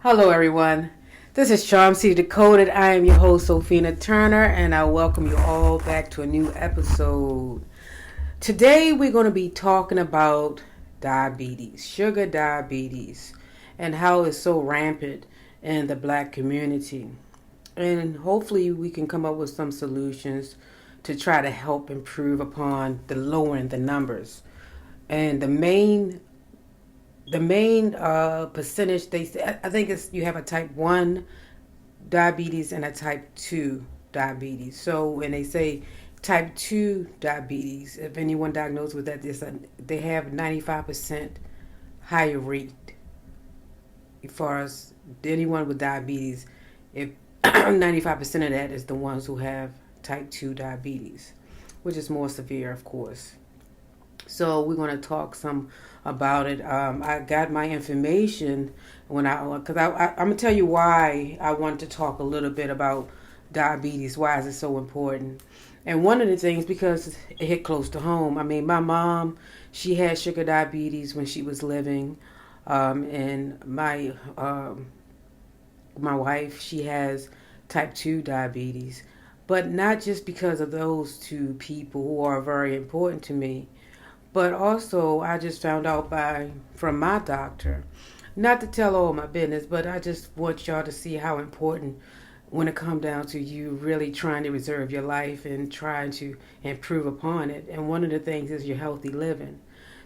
Hello, everyone. This is Charm C Decoded. I am your host, Sophina Turner, and I welcome you all back to a new episode. Today, we're going to be talking about diabetes, sugar diabetes, and how it's so rampant in the black community. And hopefully, we can come up with some solutions to try to help improve upon the lowering the numbers. And the main percentage they say, I think it's you have a type 1 diabetes and a type 2 diabetes. So when they say type 2 diabetes, if anyone diagnosed with that, they have 95% higher rate as far as anyone with diabetes. If 95% of that is the ones who have type 2 diabetes, which is more severe, of course. So we're going to talk some about it. I got my information because I'm going to tell you why I want to talk a little bit about diabetes. Why is it so important? And one of the things, because it hit close to home. I mean, my mom, she had sugar diabetes when she was living, and my wife, she has type 2 diabetes. But not just because of those two people who are very important to me, but also, I just found out from my doctor, not to tell all my business, but I just want y'all to see how important when it comes down to you really trying to reserve your life and trying to improve upon it. And one of the things is your healthy living.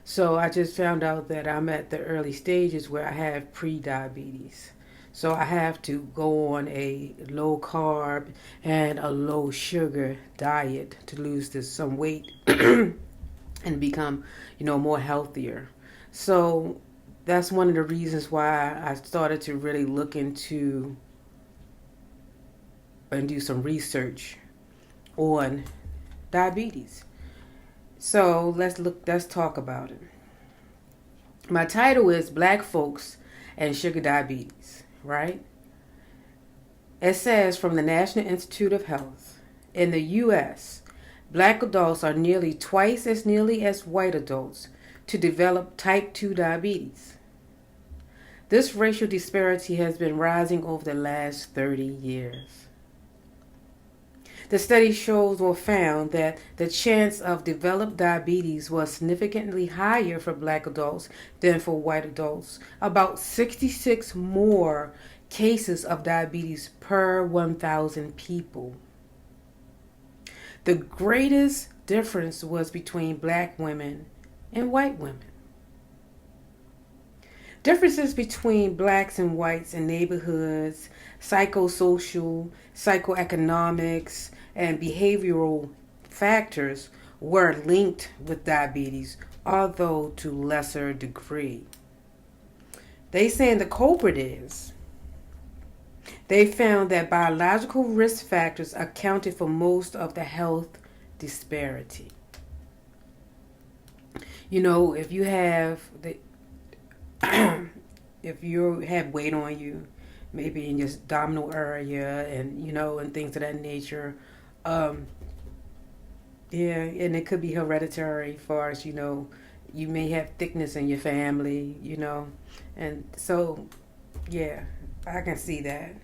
So I just found out that I'm at the early stages where I have pre-diabetes. So I have to go on a low carb and a low sugar diet to lose some weight. And become, more healthier. So that's one of the reasons why I started to really look into and do some research on diabetes. So let's talk about it. My title is Black Folks and Sugar Diabetes, right? It says from the National Institute of Health, in the US, Black adults are nearly twice as nearly as white adults to develop type 2 diabetes. This racial disparity has been rising over the last 30 years. The study shows or found that the chance of developed diabetes was significantly higher for Black adults than for white adults, about 66 more cases of diabetes per 1,000 people. The greatest difference was between Black women and white women. Differences between Blacks and whites in neighborhoods, psychosocial, psychoeconomics, and behavioral factors were linked with diabetes, although to lesser degree. They saying the culprit is they found that biological risk factors accounted for most of the health disparity. If you have if you have weight on you, maybe in your abdominal area, and things of that nature, yeah, and it could be hereditary. As far as you may have thickness in your family, and so yeah, I can see that.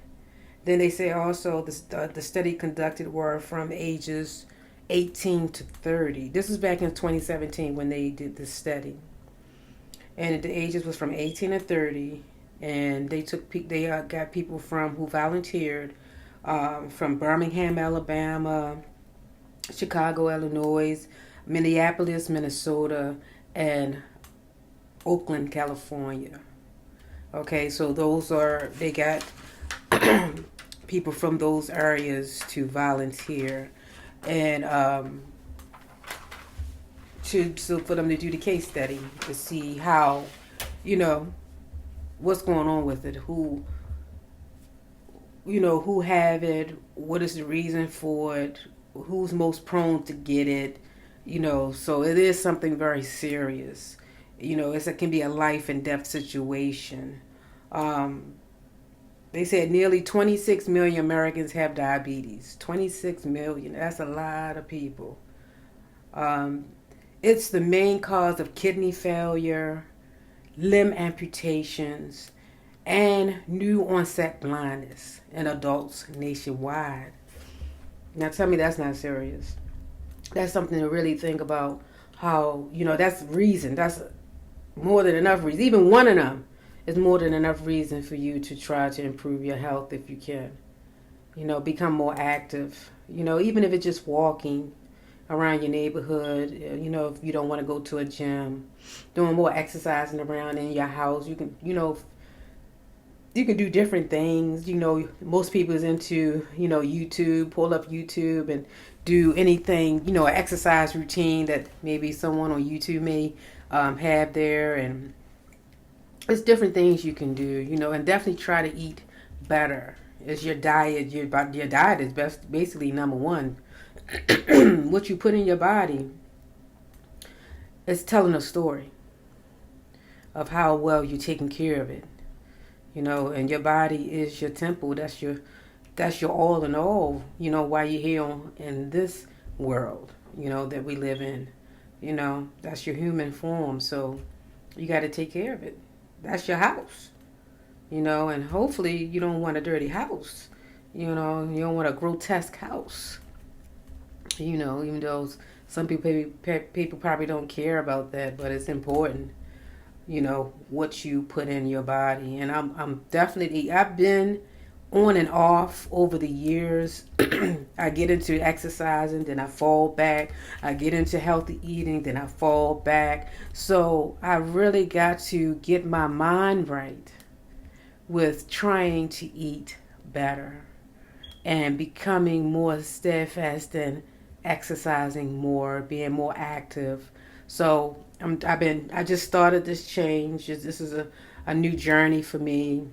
Then they say also the study conducted were from ages 18 to 30. This is back in 2017 when they did this study. And the ages was from 18 to 30. And they got people who volunteered from Birmingham, Alabama, Chicago, Illinois, Minneapolis, Minnesota, and Oakland, California. Okay, so they got people from those areas to volunteer and for them to do the case study to see how, what's going on with it, who have it, what is the reason for it, who's most prone to get it, so it is something very serious. It can be a life and death situation. They said nearly 26 million Americans have diabetes. 26 million. That's a lot of people. It's the main cause of kidney failure, limb amputations, and new onset blindness in adults nationwide. Now tell me that's not serious. That's something to really think about. How, that's reason. That's more than enough reason. Even one of them is more than enough reason for you to try to improve your health if you can. Become more active. Even if it's just walking around your neighborhood, if you don't want to go to a gym, doing more exercising around in your house, you can do different things. Most people is into, YouTube, pull up YouTube and do anything, an exercise routine that maybe someone on YouTube may have there. And it's different things you can do, and definitely try to eat better. Is your diet, your diet is basically number one. What you put in your body is telling a story of how well you're taking care of it. And your body is your temple. That's your all in all, while you're here in this world, that we live in. That's your human form. So you got to take care of it. That's your house. And hopefully you don't want a dirty house. You don't want a grotesque house. Even though some people probably don't care about that, but it's important. What you put in your body. And I've been on and off over the years. I get into exercising, then I fall back. I get into healthy eating, then I fall back. So I really got to get my mind right with trying to eat better and becoming more steadfast and exercising more, being more active. So I just started this change. This is a new journey for me.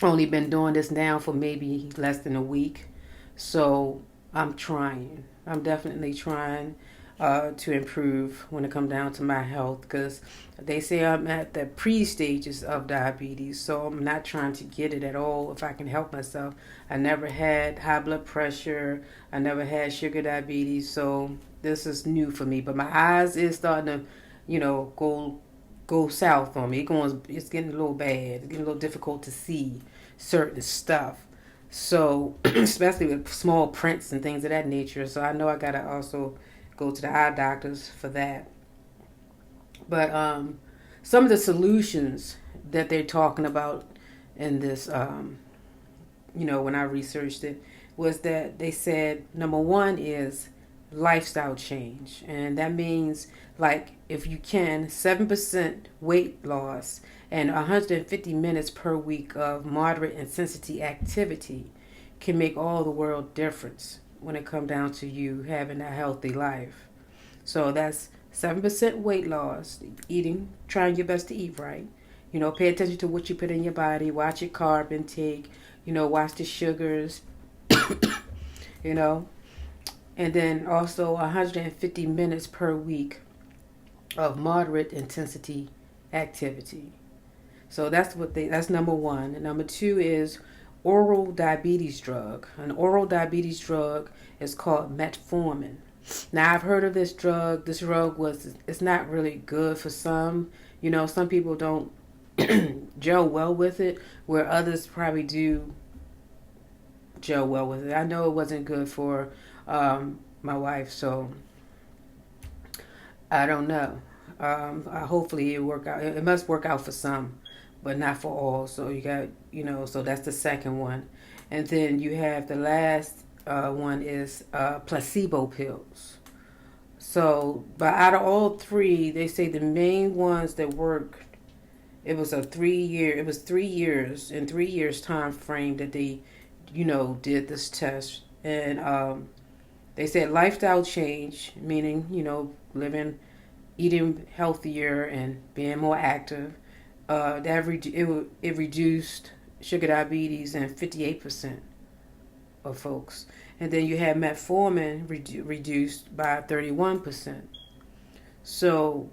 Only been doing this now for maybe less than a week. So I'm trying. I'm definitely trying to improve when it comes down to my health, because they say I'm at the pre-stages of diabetes, so I'm not trying to get it at all if I can help myself. I never had high blood pressure. I never had sugar diabetes, so this is new for me. But my eyes is starting to, go south on me. It's getting a little bad. It's getting a little difficult to see certain stuff. So, especially with small prints and things of that nature. So I know I gotta also go to the eye doctors for that. But some of the solutions that they're talking about in this, when I researched it, was that they said number one is lifestyle change. And that means, like, if you can, 7% weight loss and 150 minutes per week of moderate intensity activity can make all the world difference when it comes down to you having a healthy life. So that's 7% weight loss, trying your best to eat right. Pay attention to what you put in your body, watch your carb intake, watch the sugars, and then also 150 minutes per week of moderate intensity activity. So that's number one. And number two is oral diabetes drug. An oral diabetes drug is called metformin. Now, I've heard of this drug. This drug it's not really good for some. Some people don't gel well with it, where others probably do gel well with it. I know it wasn't good for my wife, so I don't know. Hopefully it work out. It must work out for some, but not for all. So you got, so that's the second one. And then you have the last one is placebo pills. So, but out of all three, they say the main ones that worked, it was 3 years, in 3 years time frame that they, did this test. And they said lifestyle change, meaning, eating healthier and being more active. It reduced sugar diabetes in 58% of folks. And then you have metformin reduced by 31%. So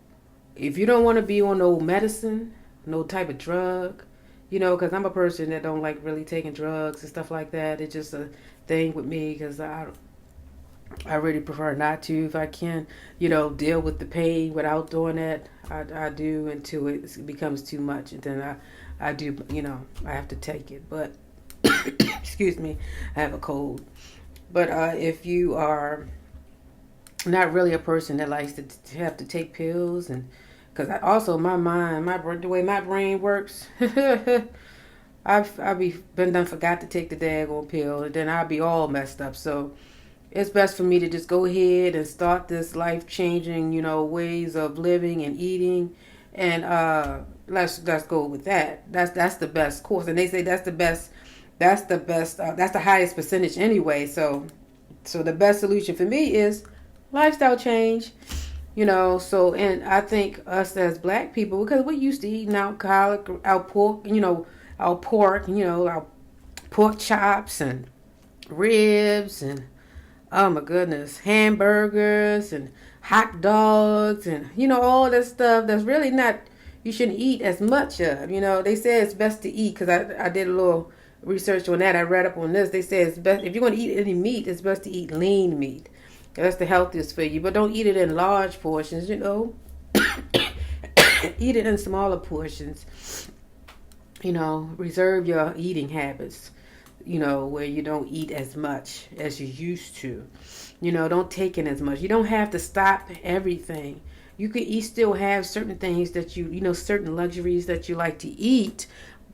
if you don't want to be on no medicine, no type of drug, because I'm a person that don't like really taking drugs and stuff like that. It's just a thing with me, because I really prefer not to. If I can, deal with the pain without doing that, I do, until it becomes too much. And then I do, I have to take it. But excuse me, I have a cold. But if you are not really a person that likes to have to take pills, and because also the way my brain works, I've been done forgot to take the daggone pill, and then I'll be all messed up. So it's best for me to just go ahead and start this life changing, ways of living and eating, and let's go with that. That's the best course, and they say that's the best. That's the highest percentage anyway. So the best solution for me is lifestyle change. So, and I think us as black people, because we're used to eating alcoholic, our pork, our pork chops and ribs and, oh my goodness, hamburgers and hot dogs and, all this stuff that's really not, you shouldn't eat as much of. They say it's best to eat, because I did a little research on that. I read up on this. They say it's best, if you're going to eat any meat, it's best to eat lean meat. That's the healthiest for you. But don't eat it in large portions, Eat it in smaller portions. Reserve your eating habits, where you don't eat as much as you used to. Don't take in as much. You don't have to stop everything. You can still have certain things that certain luxuries that you like to eat,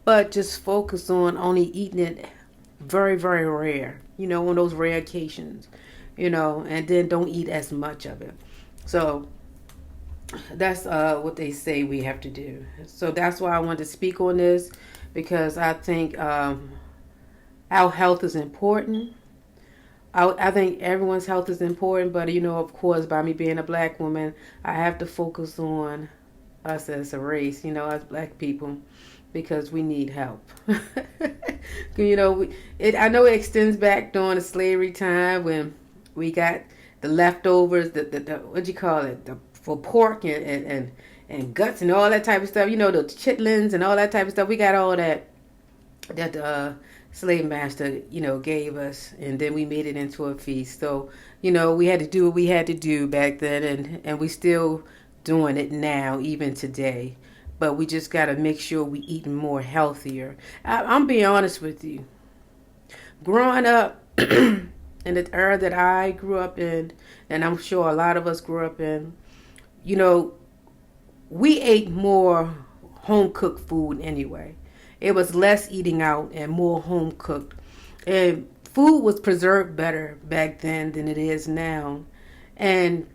but just focus on only eating it very, very rare, on those rare occasions. And then don't eat as much of it. So that's what they say we have to do. So that's why I wanted to speak on this, because I think our health is important. I think everyone's health is important, but of course, by me being a black woman, I have to focus on us as a race, as black people, because we need help. I know it extends back during the slavery time when we got the leftovers, the what you call it, for pork and guts and all that type of stuff. The chitlins and all that type of stuff. We got all that slave master, gave us, and then we made it into a feast. So, we had to do what we had to do back then, and we still doing it now, even today. But we just got to make sure we eating more healthier. I'm being honest with you. Growing up in the era that I grew up in, and I'm sure a lot of us grew up in, we ate more home-cooked food anyway. It was less eating out and more home-cooked. And food was preserved better back then than it is now. And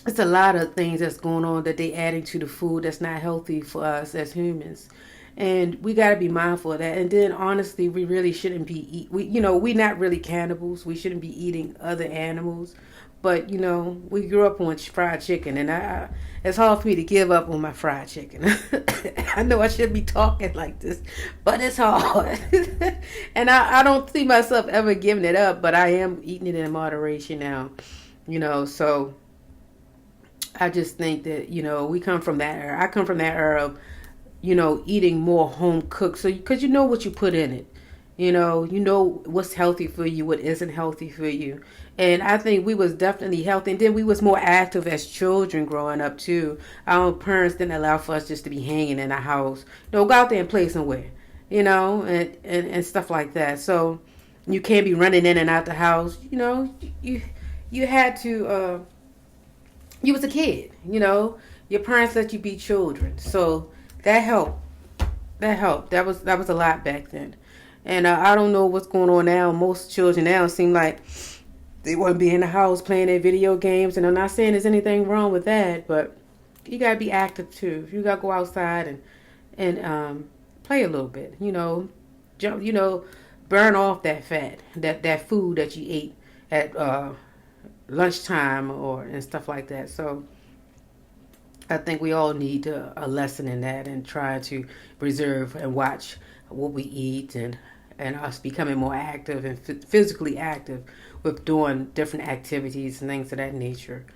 it's a lot of things that's going on that they adding to the food that's not healthy for us as humans. And we got to be mindful of that. And then, honestly, we really shouldn't be we're not really cannibals. We shouldn't be eating other animals. But, we grew up on fried chicken. And it's hard for me to give up on my fried chicken. I know I shouldn't be talking like this, but it's hard. And I don't see myself ever giving it up. But I am eating it in moderation now. So I just think that, we come from that era. I come from that era of, eating more home cooked. So, because you know what you put in it. You know what's healthy for you, what isn't healthy for you. And I think we was definitely healthy. And then we was more active as children growing up too. Our parents didn't allow for us just to be hanging in our house. Go out there and play somewhere, and stuff like that. So you can't be running in and out the house. You had to, you was a kid, your parents let you be children. So that helped. That was a lot back then. And I don't know what's going on now. Most children now seem like they want to be in the house playing their video games. And I'm not saying there's anything wrong with that, but you got to be active too. You got to go outside and play a little bit, jump, burn off that fat, that food that you ate at lunchtime and stuff like that. So I think we all need a lesson in that, and try to preserve and watch what we eat, and us becoming more active and physically active with doing different activities and things of that nature.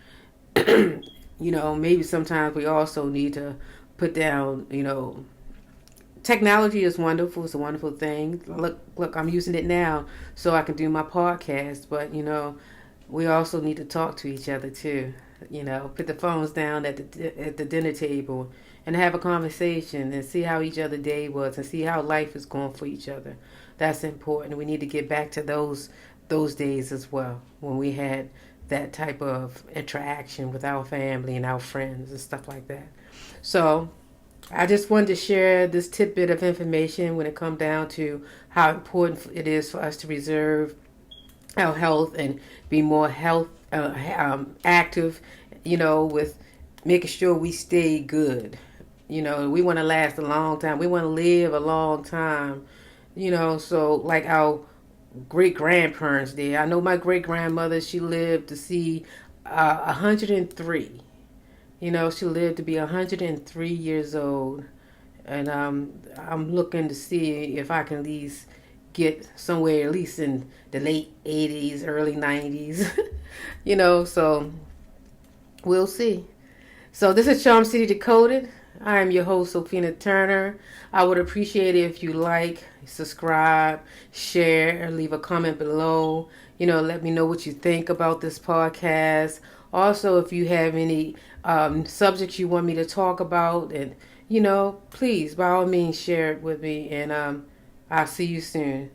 Maybe sometimes we also need to put down, technology is wonderful. It's a wonderful thing. Look, I'm using it now so I can do my podcast, but, we also need to talk to each other too. Put the phones down at the dinner table and have a conversation and see how each other day was and see how life is going for each other. That's important. We need to get back to those days as well when we had that type of interaction with our family and our friends and stuff like that. So I just wanted to share this tidbit of information when it comes down to how important it is for us to reserve our health and be more health active, with making sure we stay good. We want to last a long time. We want to live a long time, so like our great grandparents did. I know my great grandmother, she lived to see 103. She lived to be 103 years old. And I'm looking to see if I can at least get somewhere, at least in the late 80s, early 90s. So we'll see. So this is Charm City Decoded. I am your host, Sophia Turner. I would appreciate it if you like, subscribe, share, or leave a comment below. Let me know what you think about this podcast. Also, if you have any subjects you want me to talk about, and please, by all means, share it with me. And I'll see you soon.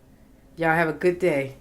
Y'all have a good day.